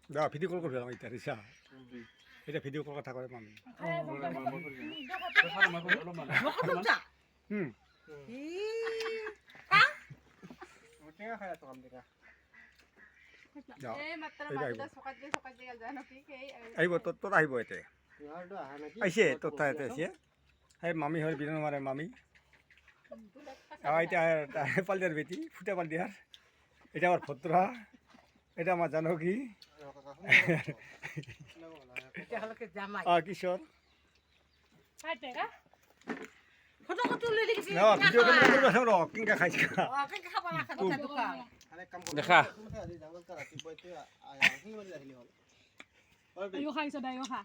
দা video কল করবে আমার এটা রিসা এটা ভিডিও কল কথা করে মামি আহিব তোর আহিব এতে আইসে তোর তাতে আসে হ্যাঁ মামি হয় বিরান মারে মামি এটা পালদিয়ার বেটি ফুটে পালদিয়ার এটা আমার ভদ্রা এটা আমার জানকী কিশোর ভিডিও করবে কিংকা খাইছে দেখা Ayo kha isa dayo kha.